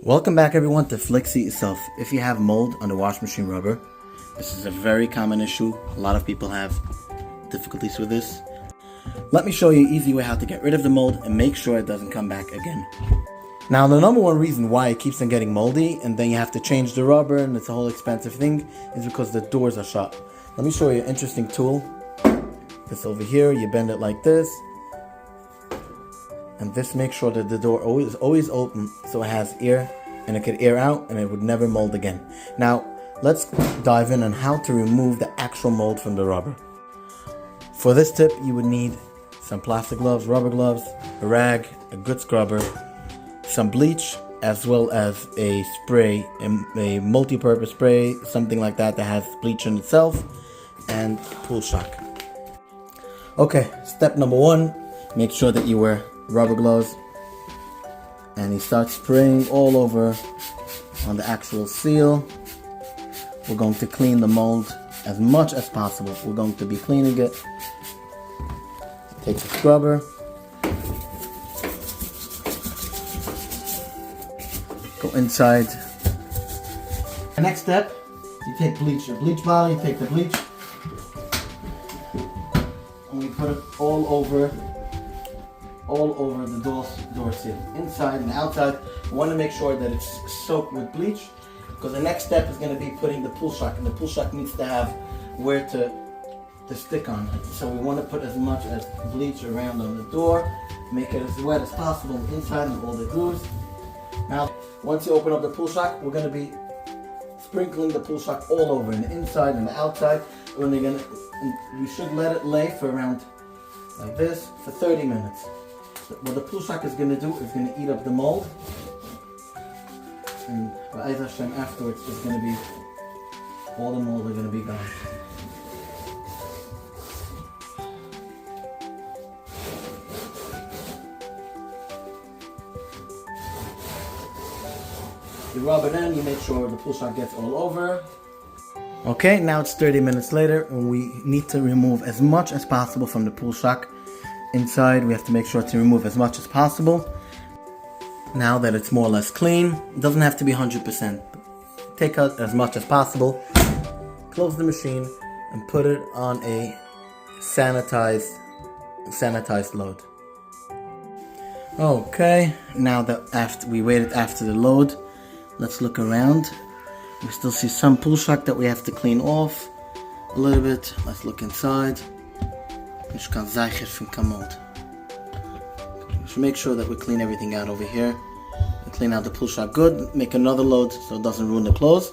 Welcome back everyone to Flix It Yourself. If you have mold on the wash machine rubber, this is a very common issue. A lot of people have difficulties with this. Let me show you an easy way how to get rid of the mold and make sure it doesn't come back again. Now the number one reason why it keeps on getting moldy and then you have to change the rubber and it's a whole expensive thing is because the doors are shut. Let me show you an interesting tool. This over here, you bend it like this. And this makes sure that the door is always open so it has air and it can air out and it would never mold again. Now let's dive in on how to remove the actual mold from the rubber. For this tip you would need some plastic gloves, rubber gloves, a rag, a good scrubber, some bleach, as well as a spray, a multi-purpose spray, something like that that has bleach in itself, and pool shock. Okay, step number one, make sure that you wear rubber gloves and you start spraying all over on the actual seal. We're going to clean the mold as much as possible. We're going to be cleaning it. Take the scrubber, go inside. The next step, you take bleach, a bleach bottle, you take the bleach and we put it all over the door seal, inside and outside. We want to make sure that it's soaked with bleach, because the next step is going to be putting the pool shock, and the pool shock needs to have where to stick on it. So we want to put as much as bleach around on the door, make it as wet as possible inside and all the grooves. Now, once you open up the pool shock, we're going to be sprinkling the pool shock all over, in the inside and the outside. We should let it lay for around like this for 30 minutes. What the pool shock is going to do is going to eat up the mold, and afterwards it's going to be, all the mold are going to be gone. You rub it in, you make sure the pool shock gets all over. Okay, now it's 30 minutes later and we need to remove as much as possible from the pool shock. Inside we have to make sure to remove as much as possible. Now that it's more or less clean, it doesn't have to be 100%. Take out as much as possible, close the machine and put it on a sanitized load. Okay, now that we waited after the load, let's look around. We still see some pool shock that we have to clean off a little bit. Let's look inside. We should make sure that we clean everything out over here. And clean out the pool shock good. Make another load so it doesn't ruin the clothes.